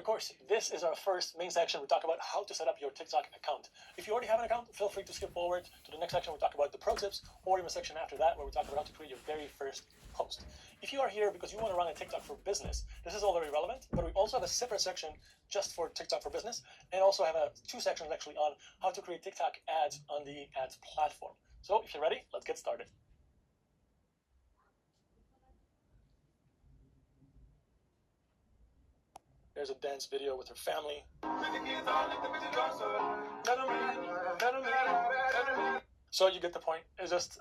the course. This is our first main section. We talk about how to set up your TikTok account. If you already have an account, feel free to skip forward to the next section. We talk about the pro tips, or even a section after that where we talk about how to create your very first post. If you are here because you want to run a TikTok for business, this is all very relevant, but we also have a separate section just for TikTok for business, and also have two sections actually on how to create TikTok ads on the ads platform. So if you're ready, let's get started. There's a dance video with her family. So you get the point. It's just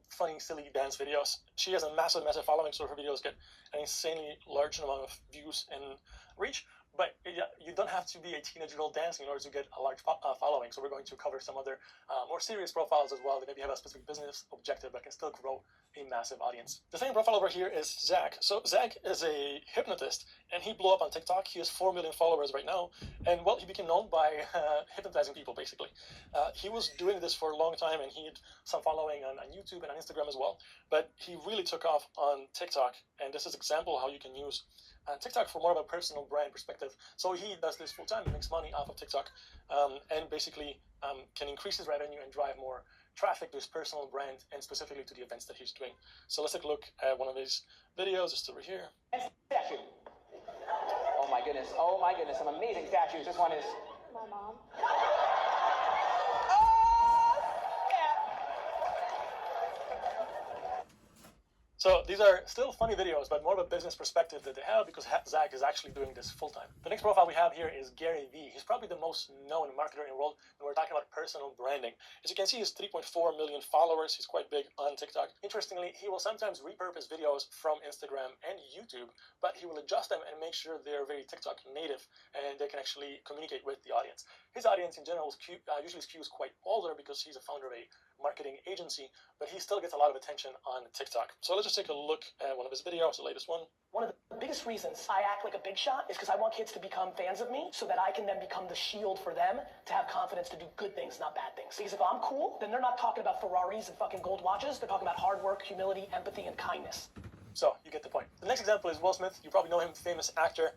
funny, silly dance videos. She has a massive following, so her videos get an insanely large amount of views and reach. But you don't have to be a teenage girl dancing in order to get a large following. So we're going to cover some other more serious profiles as well that maybe have a specific business objective but can still grow a massive audience. The second profile over here is Zach. So Zach is a hypnotist, and he blew up on TikTok. He has 4 million followers right now, and well, he became known by hypnotizing people, basically. He was doing this for a long time, and he had some following on YouTube and on Instagram as well, but he really took off on TikTok, and this is an example of how you can use TikTok for more of a personal brand perspective. So he does this full time, makes money off of TikTok, and basically can increase his revenue and drive more traffic to his personal brand and specifically to the events that he's doing. So let's take a look at one of his videos just over here. Statue. Oh my goodness, some amazing statues. This one is my mom. So these are still funny videos, but more of a business perspective that they have because Zach is actually doing this full time. The next profile we have here is Gary Vee. He's probably the most known marketer in the world, and we're talking about personal branding. As you can see, he has 3.4 million followers. He's quite big on TikTok. Interestingly, he will sometimes repurpose videos from Instagram and YouTube, but he will adjust them and make sure they're very TikTok native and they can actually communicate with the audience. His audience in general usually skews quite older because he's a founder of a marketing agency, but he still gets a lot of attention on TikTok. So let's just take a look at one of his videos, the latest one. One of the biggest reasons I act like a big shot is because I want kids to become fans of me so that I can then become the shield for them to have confidence to do good things, not bad things. Because if I'm cool, then they're not talking about Ferraris and fucking gold watches. They're talking about hard work, humility, empathy, and kindness. So you get the point. The next example is Will Smith. You probably know him, famous actor.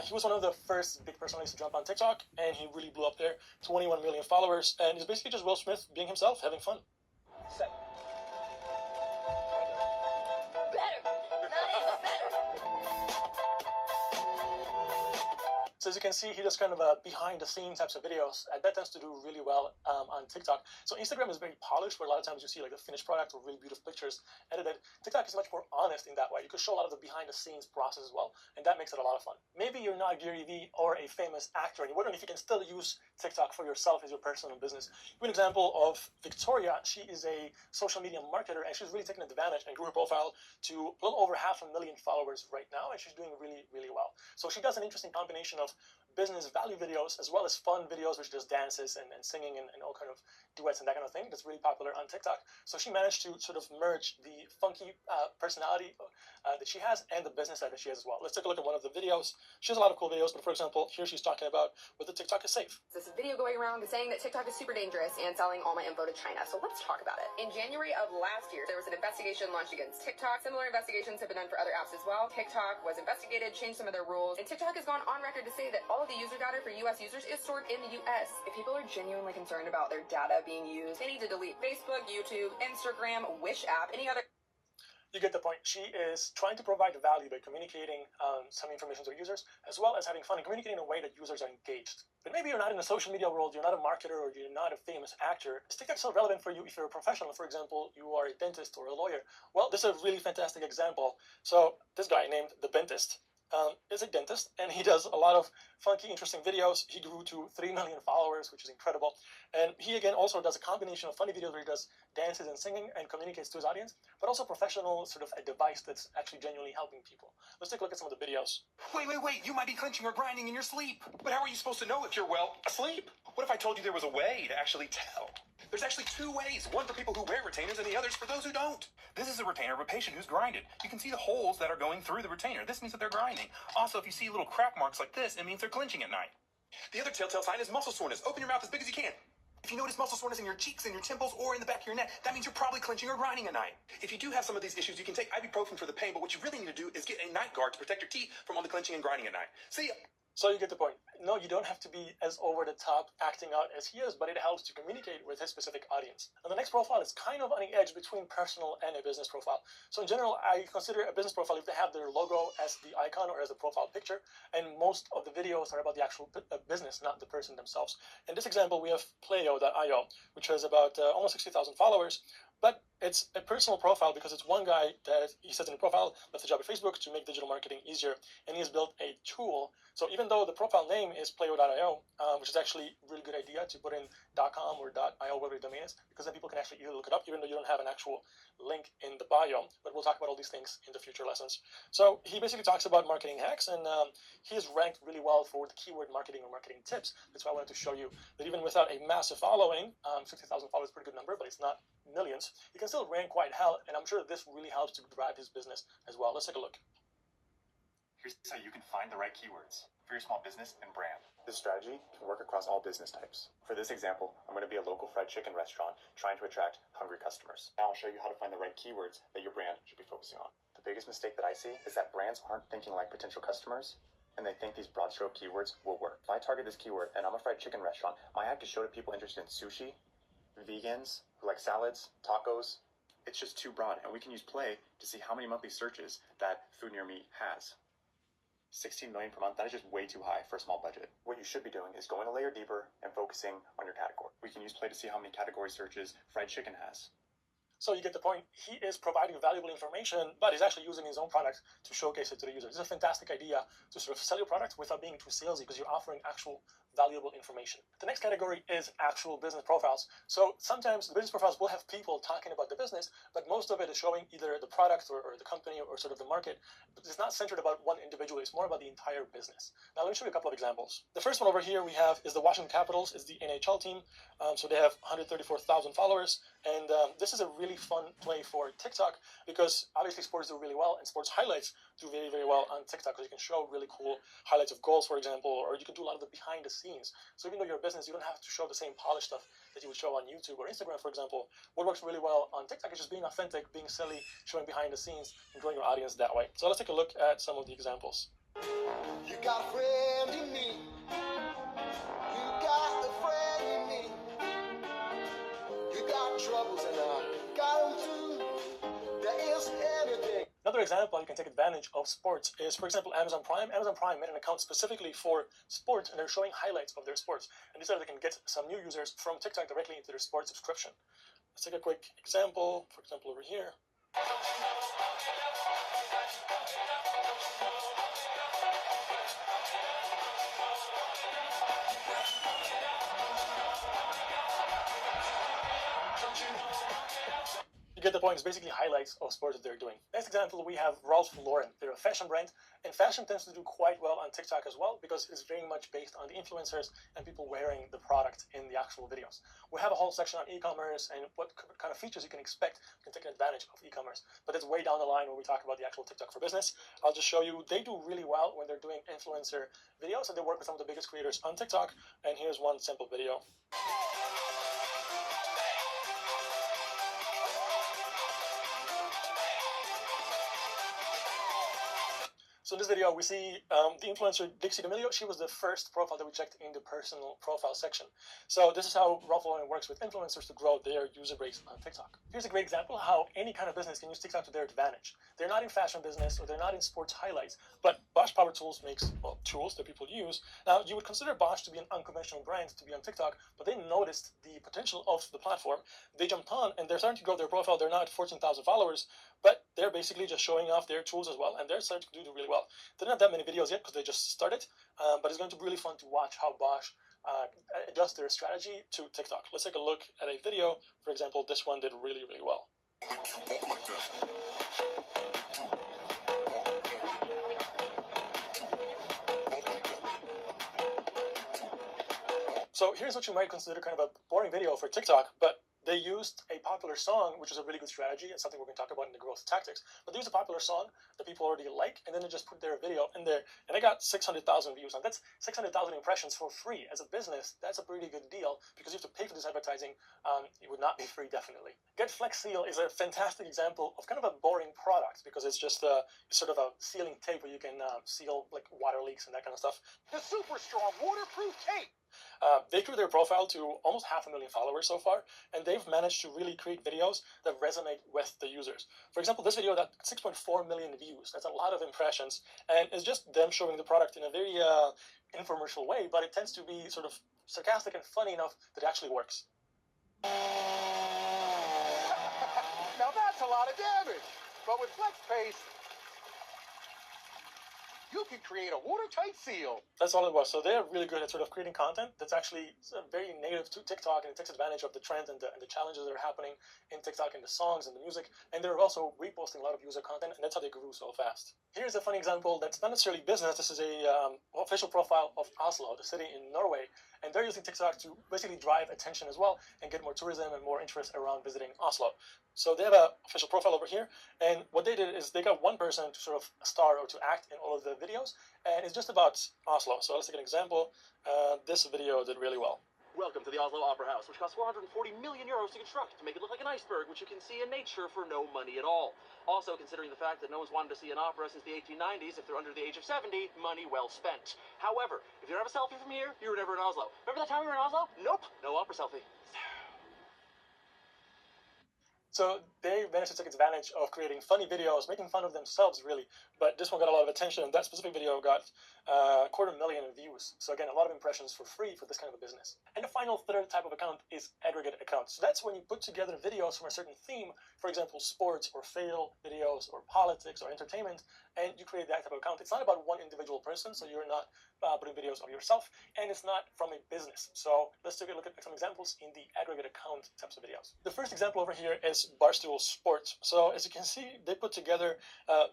He was one of the first big personalities to jump on TikTok, and he really blew up there. 21 million followers, and he's basically just Will Smith being himself, having fun. So as you can see, he does kind of behind-the-scenes types of videos, and that tends to do really well on TikTok. So Instagram is very polished, where a lot of times you see like the finished product or really beautiful pictures edited. TikTok is much more honest in that way. You can show a lot of the behind-the-scenes process as well, and that makes it a lot of fun. Maybe you're not Gary Vee or a famous actor, and you're wondering if you can still use TikTok for yourself as your personal business. Give an example of Victoria. She is a social media marketer, and she's really taken advantage and grew her profile to a little over 500,000 followers right now, and she's doing really, really well. So she does an interesting combination of business value videos as well as fun videos where she does dances and singing and all kind of duets and that kind of thing. That's really popular on TikTok. So she managed to sort of merge the funky personality that she has and the business side that she has as well. Let's take a look at one of the videos. She has a lot of cool videos, but for example, here she's talking about whether TikTok is safe. There's a video going around saying that TikTok is super dangerous and selling all my info to China. So let's talk about it. In January of last year, there was an investigation launched against TikTok. Similar investigations have been done for other apps as well. TikTok was investigated, changed some of their rules, and TikTok has gone on record to say that all of the user data for US users is stored in the US. If people are genuinely concerned about their data being used, they need to delete Facebook, YouTube, Instagram, Wish app, any other. You get the point. She is trying to provide value by communicating some information to her users, as well as having fun and communicating in a way that users are engaged. But maybe you're not in the social media world, you're not a marketer, or you're not a famous actor. Is TikTok still relevant for you if you're a professional? For example, you are a dentist or a lawyer. Well, this is a really fantastic example. So this guy named The Dentist is a dentist, and he does a lot of funky, interesting videos. He grew to 3 million followers, which is incredible. And he, again, also does a combination of funny videos where he does dances and singing and communicates to his audience, but also professional, sort of a device that's actually genuinely helping people. Let's take a look at some of the videos. Wait, you might be clenching or grinding in your sleep. But how are you supposed to know if you're, well, asleep? What if I told you there was a way to actually tell? There's actually 2 ways, one for people who wear retainers and the other's for those who don't. This is a retainer of a patient who's grinded. You can see the holes that are going through the retainer. This means that they're grinding. Also, if you see little crack marks like this, it means they're clenching at night. The other telltale sign is muscle soreness. Open your mouth as big as you can. If you notice muscle soreness in your cheeks, in your temples, or in the back of your neck, that means you're probably clenching or grinding at night. If you do have some of these issues, you can take ibuprofen for the pain, but what you really need to do is get a night guard to protect your teeth from all the clenching and grinding at night. See ya. So you get the point. No, you don't have to be as over the top acting out as he is, but it helps to communicate with his specific audience. And the next profile is kind of on the edge between personal and a business profile. So in general, I consider a business profile if they have their logo as the icon or as a profile picture, and most of the videos are about the actual business, not the person themselves. In this example, we have Playo.io, which has about almost 60,000 followers. But it's a personal profile because it's one guy that he says in the profile left a job at Facebook to make digital marketing easier, and he has built a tool. So even though the profile name is Playo.io, which is actually a really good idea to put in .com or .io, whatever the domain is, because then people can actually either look it up, even though you don't have an actual link in the bio. But we'll talk about all these things in the future lessons. So he basically talks about marketing hacks, and he is ranked really well for the keyword marketing or marketing tips. That's why I wanted to show you that even without a massive following, 60,000 followers is a pretty good number, but it's not millions, he can still rank quite hell, and I'm sure this really helps to drive his business as well. Let's take a look. Here's how you can find the right keywords for your small business and brand. This strategy can work across all business types. For this example, I'm going to be a local fried chicken restaurant trying to attract hungry customers. Now I'll show you how to find the right keywords that your brand should be focusing on. The biggest mistake that I see is that brands aren't thinking like potential customers, and they think these broad stroke keywords will work. If I target this keyword and I'm a fried chicken restaurant, my ad could show to people interested in sushi, vegans who like salads, tacos. It's just too broad, and we can use Play to see how many monthly searches that Food Near Me has. 16 million per month, that is just way too high for a small budget. What you should be doing is going a layer deeper and focusing on your category. We can use Play to see how many category searches fried chicken has. So you get the point. He is providing valuable information, but he's actually using his own product to showcase it to the user. This is a fantastic idea to sort of sell your product without being too salesy, because you're offering actual valuable information. The next category is actual business profiles. So sometimes the business profiles will have people talking about the business, but most of it is showing either the product or the company or sort of the market. But it's not centered about one individual. It's more about the entire business. Now, let me show you a couple of examples. The first one over here we have is the Washington Capitals. It's the NHL team. So they have 134,000 followers. And this is a really fun play for TikTok, because obviously sports do really well, and sports highlights do very, very well on TikTok, because you can show really cool highlights of goals, for example, or you can do a lot of the behind the scenes. So even though you're a business, you don't have to show the same polished stuff that you would show on YouTube or Instagram, for example. What works really well on TikTok is just being authentic, being silly, showing behind the scenes, and growing your audience that way. So let's take a look at some of the examples. You got a friend in me. You got a friend in me. You got troubles and I got them too. There is anything. Another example you can take advantage of sports is, for example, Amazon Prime. Amazon Prime made an account specifically for sports, and they're showing highlights of their sports. And this way they can get some new users from TikTok directly into their sports subscription. Let's take a quick example. For example, over here. You get the point. It's basically highlights of sports that they're doing. Next example, we have Ralph Lauren. They're a fashion brand, and fashion tends to do quite well on TikTok as well, because it's very much based on the influencers and people wearing the product in the actual videos. We have a whole section on e-commerce and what kind of features you can expect. You can take advantage of e-commerce, but it's way down the line when we talk about the actual TikTok for business. I'll just show you, they do really well when they're doing influencer videos, and they work with some of the biggest creators on TikTok. And here's one simple video. So in this video, we see the influencer Dixie D'Amelio. She was the first profile that we checked in the personal profile section. So this is how Ralph Lauren works with influencers to grow their user base on TikTok. Here's a great example of how any kind of business can use TikTok to their advantage. They're not in fashion business, or they're not in sports highlights, but Bosch Power Tools makes tools that people use. Now, you would consider Bosch to be an unconventional brand to be on TikTok, but they noticed the potential of the platform. They jumped on, and they're starting to grow their profile. They're now at 14,000 followers, but they're basically just showing off their tools as well, and they're starting to do really well. They don't have that many videos yet because they just started, but it's going to be really fun to watch how Bosch adjusts their strategy to TikTok. Let's take a look at a video. For example, this one did really, really well. So here's what you might consider kind of a boring video for TikTok, but they used a popular song, which is a really good strategy and something we're going to talk about in the growth tactics. But they used a popular song that people already like, and then they just put their video in there, and they got 600,000 views. Now that's 600,000 impressions for free. As a business, that's a pretty good deal because you have to pay for this advertising. It would not be free, definitely. Get Flex Seal is a fantastic example of kind of a boring product because it's just sort of a sealing tape where you can seal like water leaks and that kind of stuff. The super strong waterproof tape. They grew their profile to almost 500,000 followers so far, and they've managed to really create videos that resonate with the users. For example, this video got 6.4 million views. That's a lot of impressions, and it's just them showing the product in a very infomercial way, but it tends to be sort of sarcastic and funny enough that it actually works. Now that's a lot of damage. But with FlexPaste, you can create a watertight seal. That's all it was. So they're really good at sort of creating content that's actually very native to TikTok, and it takes advantage of the trends and the challenges that are happening in TikTok and the songs and the music. And they're also reposting a lot of user content, and that's how they grew so fast. Here's a funny example that's not necessarily business. This is a official profile of Oslo, the city in Norway. And they're using TikTok to basically drive attention as well and get more tourism and more interest around visiting Oslo. So they have an official profile over here, and what they did is they got one person to sort of star or to act in all of the videos, and it's just about Oslo. So let's take an example. This video did really well. Welcome to the Oslo Opera House, which costs 440 million euros to construct to make it look like an iceberg, which you can see in nature for no money at all. Also, considering the fact that no one's wanted to see an opera since the 1890s, if they're under the age of 70, money well spent. However, if you don't have a selfie from here, you were never in Oslo. Remember that time we were in Oslo? Nope, no opera selfie. So they managed to take advantage of creating funny videos, making fun of themselves, really. But this one got a lot of attention, and that specific video got 250,000 views. So again, a lot of impressions for free for this kind of a business. And the final third type of account is aggregate accounts. So that's when you put together videos from a certain theme, for example, sports or fail videos or politics or entertainment, and you create that type of account. It's not about one individual person, so you're not putting videos of yourself, and it's not from a business. So let's take a look at some examples in the aggregate account types of videos. The first example over here is Barstool Sports. So as you can see, they put together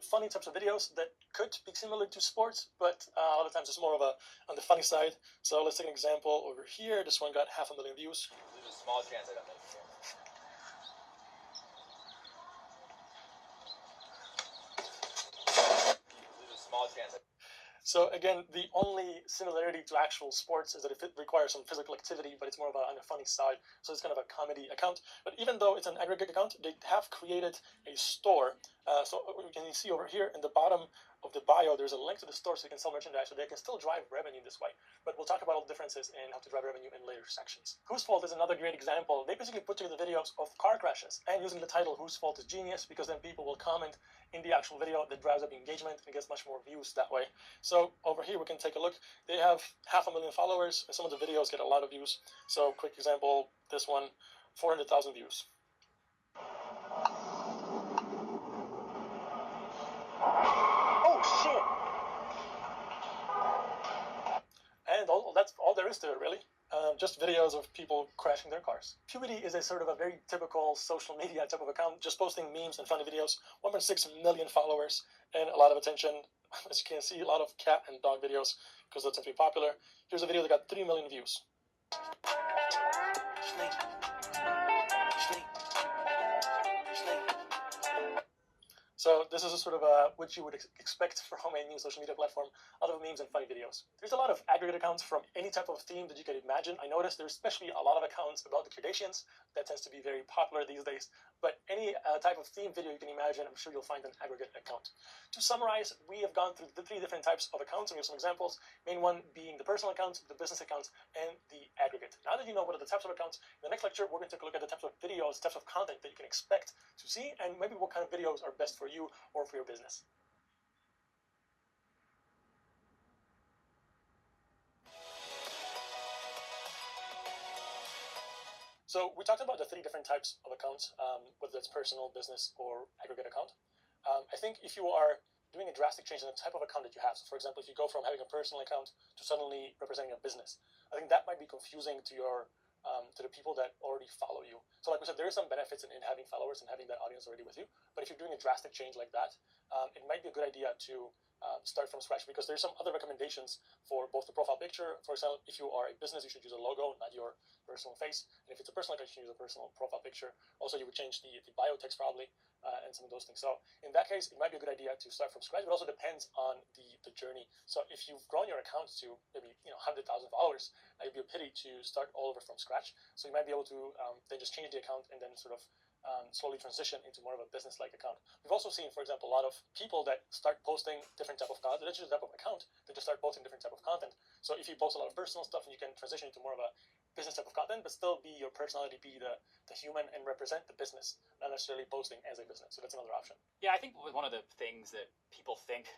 funny types of videos that could be similar to sports, but a lot of times it's more of on the funny side. So let's take an example over here. This one got 500,000 views. There's a small chance I don't make it. There's a small chance. So again, the only similarity to actual sports is that it requires some physical activity, but it's more of on the funny side. So it's kind of a comedy account. But even though it's an aggregate account, they have created a store. So you can see over here in the bottom of the bio, there's a link to the store so you can sell merchandise, so they can still drive revenue this way. But we'll talk about all the differences and how to drive revenue in later sections. Whose Fault is another great example. They basically put together videos of car crashes and using the title Whose Fault is genius, because then people will comment in the actual video that drives up engagement and gets much more views that way. So over here we can take a look. They have 500,000 followers, and some of the videos get a lot of views. So quick example, this one, 400,000 views. Oh shit! And that's all there is to it, really. Just videos of people crashing their cars. Pewity is a sort of a very typical social media type of account, just posting memes and funny videos. 1.6 million followers and a lot of attention. As you can see, a lot of cat and dog videos because that tends to be popular. Here's a video that got 3 million views. So this is a sort of what you would expect from a new social media platform, a lot of memes and funny videos. There's a lot of aggregate accounts from any type of theme that you can imagine. I noticed there's especially a lot of accounts about the Kardashians. That tends to be very popular these days. But any type of theme video you can imagine, I'm sure you'll find an aggregate account. To summarize, we have gone through the 3 different types of accounts, and we have some examples. Main one being the personal account, the business account, and the aggregate. Now that you know what are the types of accounts, in the next lecture, we're going to take a look at the types of videos, types of content that you can expect to see, and maybe what kind of videos are best for you or for your business. So we talked about the 3 different types of accounts, whether it's personal, business, or aggregate account. I think if you are doing a drastic change in the type of account that you have, so for example, if you go from having a personal account to suddenly representing a business, I think that might be confusing to your to the people that already follow you. So like we said, there is some benefits in having followers and having that audience already with you. But if you're doing a drastic change like that, it might be a good idea to start from scratch, because there's some other recommendations for both the profile picture. For example, if you are a business, you should use a logo, not your personal face. And if it's a personal account, you should use a personal profile picture. Also, you would change the bio text probably, and some of those things. So in that case, it might be a good idea to start from scratch, but also depends on the journey. So if you've grown your account to maybe 100,000 followers, it'd be a pity to start all over from scratch. So you might be able to then just change the account and then sort of slowly transition into more of a business-like account. We've also seen, for example, a lot of people that start posting different type of content. That's just a type of account. They just start posting different type of content. So if you post a lot of personal stuff, and you can transition into more of a business type of content, but still be your personality, be the human, and represent the business, not necessarily posting as a business. So that's another option. Yeah, I think one of the things that people think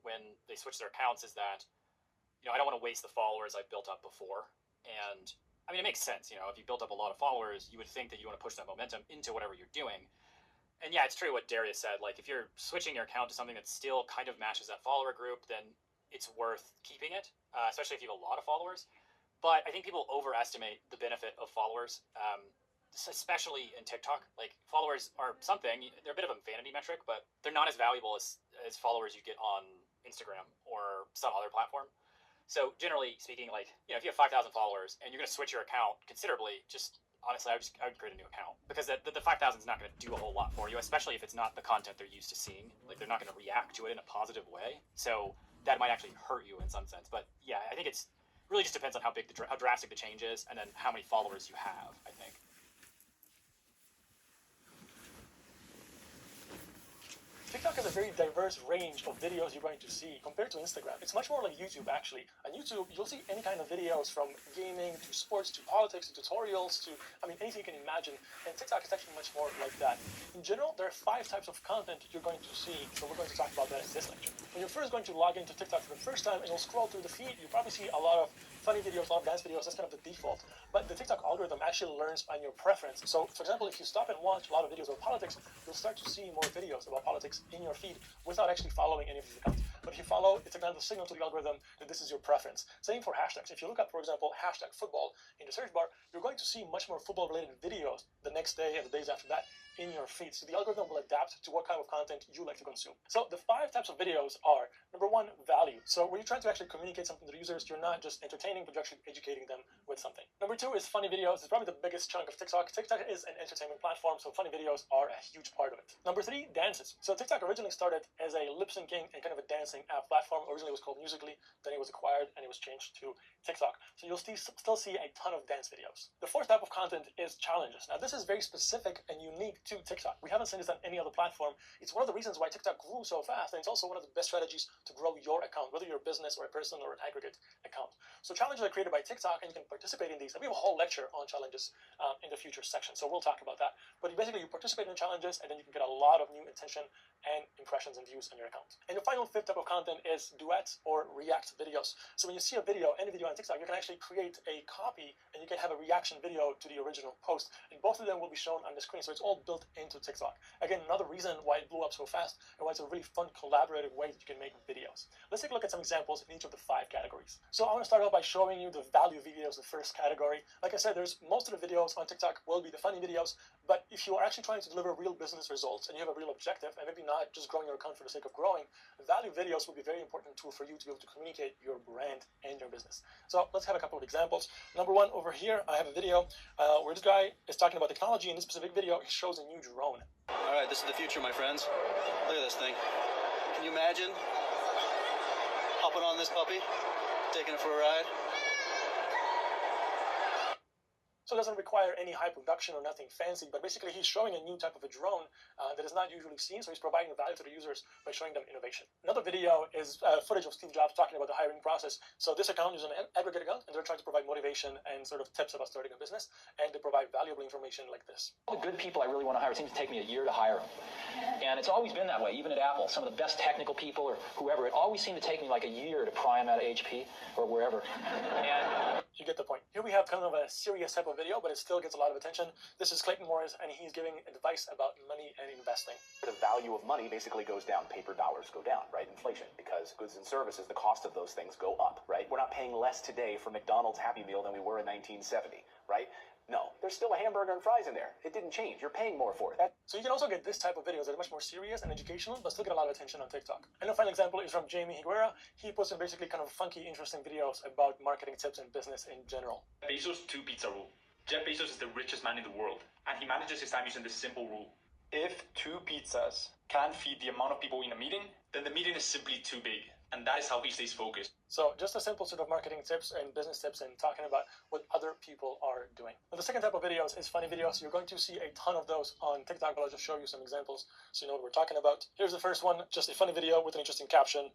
when they switch their accounts is that, I don't want to waste the followers I've built up before. And I mean, it makes sense. If you built up a lot of followers, you would think that you want to push that momentum into whatever you're doing. And yeah, it's true what Darius said. Like, if you're switching your account to something that still kind of matches that follower group, then it's worth keeping it, especially if you have a lot of followers. But I think people overestimate the benefit of followers, especially in TikTok. Like, followers are something. They're a bit of a vanity metric, but they're not as valuable as followers you get on Instagram or some other platform. So generally speaking, like, if you have 5,000 followers and you're going to switch your account considerably, just honestly, I would create a new account, because the 5,000 is not going to do a whole lot for you, especially if it's not the content they're used to seeing. Like, they're not going to react to it in a positive way. So that might actually hurt you in some sense. But yeah, I think it's really just depends on how drastic the change is, and then how many followers you have, I think. TikTok has a very diverse range of videos you're going to see compared to Instagram. It's much more like YouTube, actually. On YouTube, you'll see any kind of videos, from gaming to sports to politics to tutorials to, anything you can imagine. And TikTok is actually much more like that. In general, there are 5 types of content you're going to see, so we're going to talk about that in this lecture. When you're first going to log into TikTok for the first time and you'll scroll through the feed, you probably see a lot of funny videos, a lot of dance videos. That's kind of the default. But the TikTok algorithm actually learns on your preference. So, for example, if you stop and watch a lot of videos about politics, you'll start to see more videos about politics in your feed without actually following any of these accounts. But if you follow, it's a kind of signal to the algorithm that this is your preference. Same for hashtags. If you look up, for example, hashtag football in the search bar, you're going to see much more football-related videos the next day and the days after that in your feed. So the algorithm will adapt to what kind of content you like to consume. So the 5 types of videos are, number 1, value. So when you're trying to actually communicate something to the users, you're not just entertaining, but you're actually educating them with something. Number 2 is funny videos. It's probably the biggest chunk of TikTok. TikTok is an entertainment platform, so funny videos are a huge part of it. Number 3, dances. So TikTok originally started as a lip syncing and kind of a dancing app platform. Originally it was called Musical.ly, then it was acquired and it was changed to TikTok. So you'll still see a ton of dance videos. The 4th type of content is challenges. Now this is very specific and unique to TikTok. We haven't seen this on any other platform. It's one of the reasons why TikTok grew so fast, and it's also one of the best strategies to grow your account, whether you're a business or a person or an aggregate account. So challenges are created by TikTok, and you can participate in these. And we have a whole lecture on challenges in the future section, so we'll talk about that. But basically, you participate in challenges, and then you can get a lot of new attention and impressions and views on your account. And the final 5th type of content is duets or react videos. So when you see a video, any video on TikTok, you can actually create a copy, and you can have a reaction video to the original post. And both of them will be shown on the screen, so it's all built into TikTok. Again, another reason why it blew up so fast, and why it's a really fun, collaborative way that you can make videos. Let's take a look at some examples in each of the 5 categories. So I want to start off by showing you the value videos, the first category. Like I said, most of the videos on TikTok will be the funny videos, but if you are actually trying to deliver real business results, and you have a real objective, and maybe not just growing your account for the sake of growing, value videos will be a very important tool for you to be able to communicate your brand and your business. So let's have a couple of examples. Number 1, over here, I have a video where this guy is talking about technology. In this specific video, he shows a new drone. All right, this is the future, my friends. Look at this thing. Can you imagine hopping on this puppy, taking it for a ride? So it doesn't require any high production or nothing fancy, but basically he's showing a new type of a drone that is not usually seen, so he's providing value to the users by showing them innovation. Another video is footage of Steve Jobs talking about the hiring process. So this account is an aggregate account, and they're trying to provide motivation and sort of tips about starting a business, and they provide valuable information like this. All the good people I really want to hire, it seems to take me a year to hire them. And it's always been that way, even at Apple. Some of the best technical people or whoever, it always seemed to take me like a year to pry them out of HP or wherever. And you get the point. Here we have kind of a serious type of video, but it still gets a lot of attention. This is Clayton Morris, and he's giving advice about money and investing. The value of money basically goes down. Paper dollars go down, right? Inflation, because goods and services, the cost of those things go up, right? We're not paying less today for McDonald's Happy Meal than we were in 1970, right? No, there's still a hamburger and fries in there. It didn't change. You're paying more for it. So you can also get this type of videos that are much more serious and educational, but still get a lot of attention on TikTok. And the final example is from Jamie Higuera. He posted basically kind of funky, interesting videos about marketing tips and business in general. Bezos' 2-pizza rule. Jeff Bezos is the richest man in the world, and he manages his time using this simple rule. If 2 pizzas can't feed the amount of people in a meeting, then the meeting is simply too big. And that is how he stays focused. So just a simple sort of marketing tips and business tips and talking about what other people are doing. Now, the second type of videos is funny videos. You're going to see a ton of those on TikTok, but I'll just show you some examples so you know what we're talking about. Here's the first one, just a funny video with an interesting caption.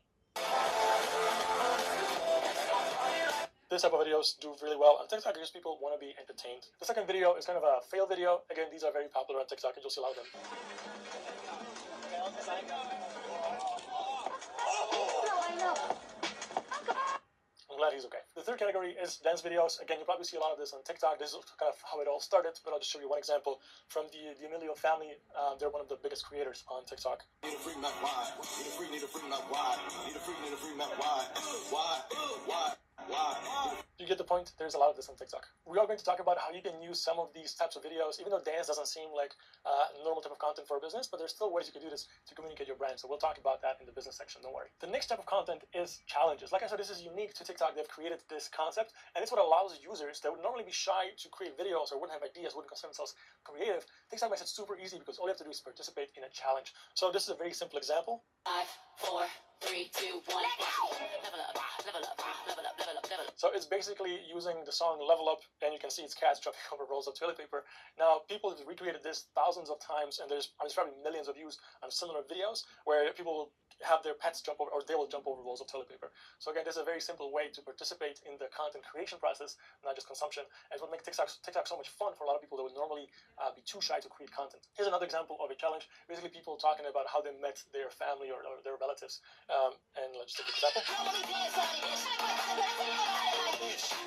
This type of videos do really well on TikTok because people want to be entertained. The second video is kind of a fail video. Again, these are very popular on TikTok and you'll see a lot of them. I'm glad he's okay. The third category is dance videos. Again, you probably see a lot of this on TikTok. This is kind of how it all started, but I'll just show you one example from the D'Amelio family. They're one of the biggest creators on TikTok. Need a free, not why. Need a free, not why. Need a free, not why. Why? You get the point? There's a lot of this on TikTok. We are going to talk about how you can use some of these types of videos, even though dance doesn't seem like normal type of content for a business, but there's still ways you can do this to communicate your brand. So we'll talk about that in the business section, don't worry. The next type of content is challenges. Like I said, this is unique to TikTok. They've created this concept, and it's what allows users that would normally be shy to create videos or wouldn't have ideas, wouldn't consider themselves creative. TikTok makes it super easy because all you have to do is participate in a challenge. So this is a very simple example. 5, 4, 3, 2, 1. Level up, level up, level up, level up, level up. So it's basically using the song Level Up, and you can see it's cats jumping over rolls of toilet paper. Now, people have recreated this thousands of times, and there's probably millions of views on similar videos where people will have their pets jump over, or they will jump over rolls of toilet paper. So again, this is a very simple way to participate in the content creation process, not just consumption. And it's what makes TikTok so much fun for a lot of people that would normally be too shy to create content. Here's another example of a challenge. Basically, people talking about how they met their family or their relatives. And let's take an example.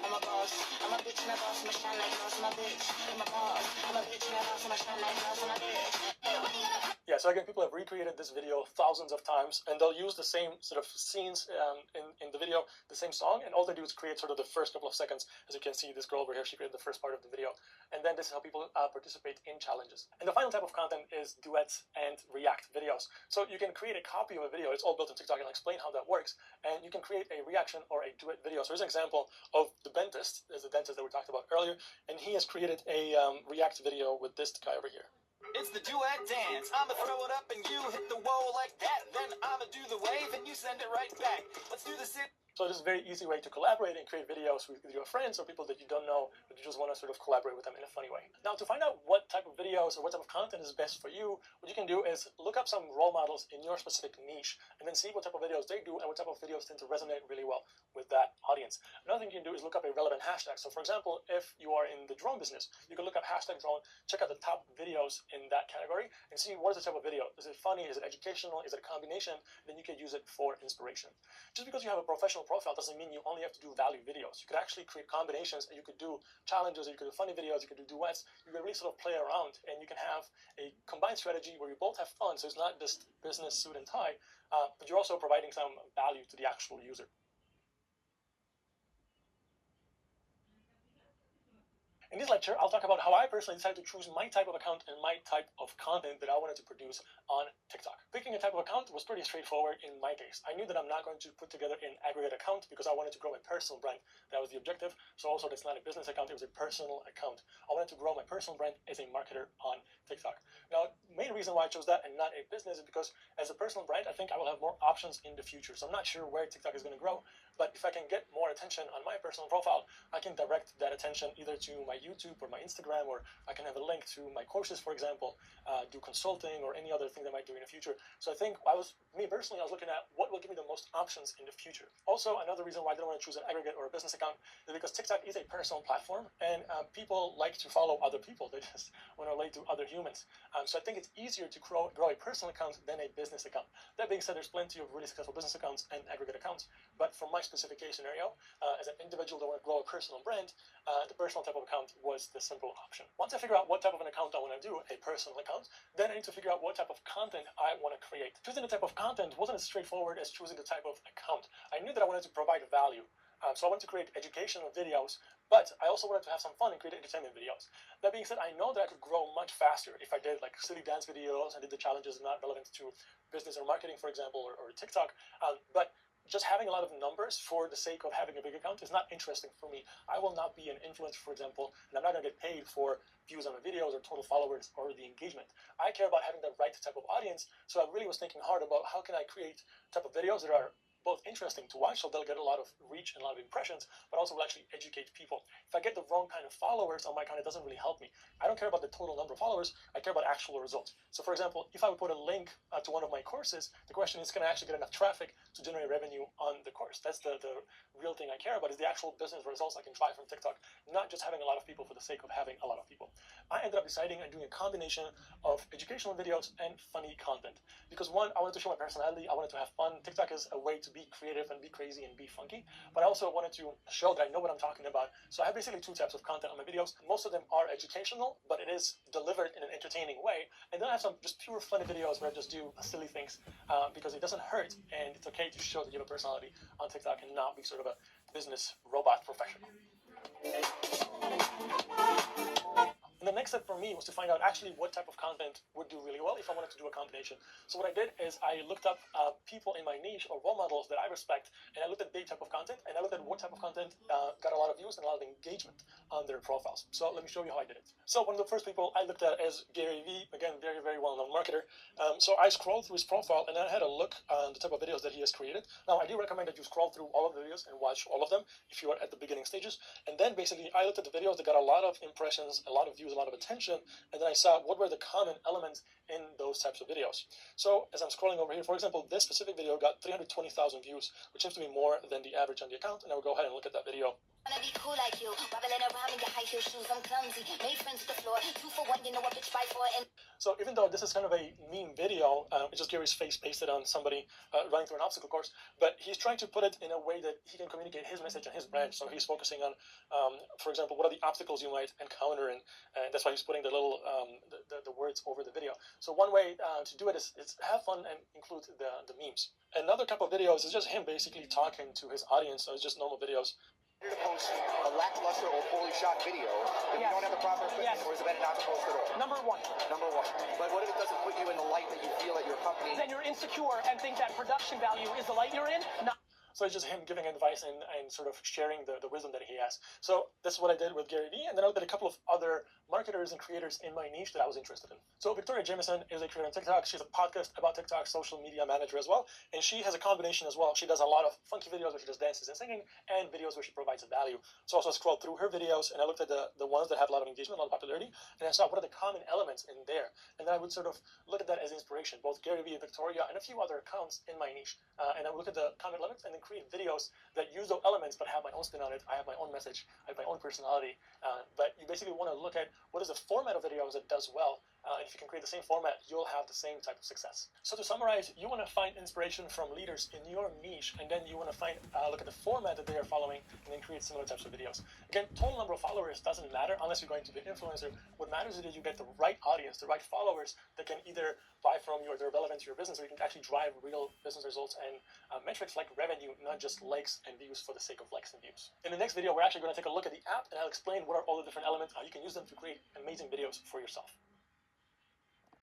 I'm a boss, I'm a bitch and a boss, I'm a shine like boss, I'm a bitch. I'm a boss, I'm a bitch and a boss, I'm a shine like boss, I'm a bitch. Yeah, so again, people have recreated this video thousands of times, and they'll use the same sort of scenes in the video, the same song, and all they do is create sort of the first couple of seconds. As you can see, this girl over here, she created the first part of the video, and then this is how people participate in challenges. And the final type of content is duets and react videos. So you can create a copy of a video. It's all built on TikTok, and I'll explain how that works, and you can create a reaction or a duet video. So here's an example of the dentist. There's the dentist that we talked about earlier, and he has created a react video with this guy over here. It's the duet dance. I'ma throw it up and you hit the wall like that. Then I'ma do the wave and you send it right back. Let's do the sit. So this is a very easy way to collaborate and create videos with your friends or people that you don't know, but you just want to sort of collaborate with them in a funny way. Now, to find out what type of videos or what type of content is best for you, what you can do is look up some role models in your specific niche and then see what type of videos they do and what type of videos tend to resonate really well with that audience. Another thing you can do is look up a relevant hashtag. So for example, if you are in the drone business, you can look up hashtag drone, check out the top videos in that category and see what is the type of video. Is it funny? Is it educational? Is it a combination? Then you can use it for inspiration. Just because you have a professional profile doesn't mean you only have to do value videos. You could actually create combinations, and you could do challenges, you could do funny videos, you could do duets. You can really sort of play around, and you can have a combined strategy where you both have fun. So it's not just business suit and tie, but you're also providing some value to the actual user. In this lecture, I'll talk about how I personally decided to choose my type of account and my type of content that I wanted to produce on TikTok. Picking a type of account was pretty straightforward in my case. I knew that I'm not going to put together an aggregate account because I wanted to grow my personal brand. That was the objective. So also, that's not a business account, it was a personal account. I wanted to grow my personal brand as a marketer on TikTok. Now, the main reason why I chose that and not a business is because as a personal brand, I think I will have more options in the future. So I'm not sure where TikTok is going to grow, but if I can get more attention on my personal profile, I can direct that attention either to my YouTube or my Instagram, or I can have a link to my courses, for example, do consulting or any other thing that I might do in the future. So I think me personally, I was looking at what will give me the most options in the future. Also, another reason why I didn't want to choose an aggregate or a business account is because TikTok is a personal platform, and people like to follow other people. They just want to relate to other humans. So I think it's easier to grow a personal account than a business account. That being said, there's plenty of really successful business accounts and aggregate accounts, but for my specific case scenario, as an individual that want to grow a personal brand, the personal type of account was the simple option. Once I figure out what type of an account I want to do, a personal account, then I need to figure out what type of content I want to create. Choosing the type of content wasn't as straightforward as choosing the type of account. I knew that I wanted to provide value. So I wanted to create educational videos, but I also wanted to have some fun and create entertainment videos. That being said, I know that I could grow much faster if I did like silly dance videos and did the challenges not relevant to business or marketing, for example, or TikTok. But just having a lot of numbers for the sake of having a big account is not interesting for me. I will not be an influencer, for example, and I'm not going to get paid for views on my videos or total followers or the engagement. I care about having the right type of audience, so I really was thinking hard about how can I create type of videos that are both interesting to watch, so they'll get a lot of reach and a lot of impressions, but also will actually educate people. If I get the wrong kind of followers on my account, it doesn't really help me. I don't care about the total number of followers, I care about actual results. So for example, if I would put a link to one of my courses, the question is, can I actually get enough traffic to generate revenue on the course? That's the real thing I care about, is the actual business results I can drive from TikTok, not just having a lot of people for the sake of having a lot of people. I ended up deciding on doing a combination of educational videos and funny content. Because one, I wanted to show my personality, I wanted to have fun. TikTok is a way to be creative and be crazy and be funky, but I also wanted to show that I know what I'm talking about. So I have basically two types of content on my videos. Most of them are educational, but it is delivered in an entertaining way. And then I have some just pure funny videos where I just do silly things because it doesn't hurt, and it's okay to show that you have a personality on TikTok and not be sort of a business robot professional. And the next step for me was to find out actually what type of content would do really well if I wanted to do a combination. So what I did is I looked up people in my niche or role models that I respect, and I looked at their type of content, and I looked at what type of content got a lot of views and a lot of engagement on their profiles. So let me show you how I did it. So one of the first people I looked at is Gary Vee, again, very, very well-known marketer. So I scrolled through his profile, and I had a look on the type of videos that he has created. Now, I do recommend that you scroll through all of the videos and watch all of them if you are at the beginning stages. And then basically I looked at the videos that got a lot of impressions, a lot of views, a lot of attention, and then I saw what were the common elements in those types of videos. So as I'm scrolling over here, for example, this specific video got 320,000 views, which seems to be more than the average on the account, and I will go ahead and look at that video. Wanna be cool like you, wobbling around in your high heel shoes. I'm clumsy, made friends with the floor. 2 for 1, you know what bitch fight for. And so even though this is kind of a meme video, it's just Gary's face pasted on somebody running through an obstacle course, but he's trying to put it in a way that he can communicate his message and his brand. So he's focusing on, for example, what are the obstacles you might encounter, and that's why he's putting the little the words over the video. So one way to do it is have fun and include the memes. Another couple of videos is just him basically talking to his audience, so it's just normal videos. To post a lackluster or poorly shot video if you don't have the proper equipment, or is it better not to post at all? Number one. Number one. But what if it doesn't put you in the light that you feel at your company? Then you're insecure and think that production value is the light you're in. Not So it's just him giving advice and sort of sharing the wisdom that he has. So this is what I did with Gary Vee, and then I looked at a couple of other marketers and creators in my niche that I was interested in. So Victoria Jameson is a creator on TikTok. She's a podcast about TikTok, social media manager as well, and she has a combination as well. She does a lot of funky videos where she does dances and singing, and videos where she provides a value. So I also scrolled through her videos, and I looked at the ones that have a lot of engagement, a lot of popularity, and I saw what are the common elements in there. And then I would sort of look at that as inspiration, both Gary Vee and Victoria and a few other accounts in my niche. And I would look at the common elements and then create videos that use those elements but have my own spin on it. I have my own message, I have my own personality. But you basically want to look at what is the format of videos that does well. And if you can create the same format, you'll have the same type of success. So to summarize, you want to find inspiration from leaders in your niche, and then you want to look at the format that they are following, and then create similar types of videos. Again, total number of followers doesn't matter unless you're going to be an influencer. What matters is that you get the right audience, the right followers that can either buy from you or they're relevant to your business, or you can actually drive real business results and metrics like revenue, not just likes and views for the sake of likes and views. In the next video, we're actually going to take a look at the app, and I'll explain what are all the different elements, how you can use them to create amazing videos for yourself.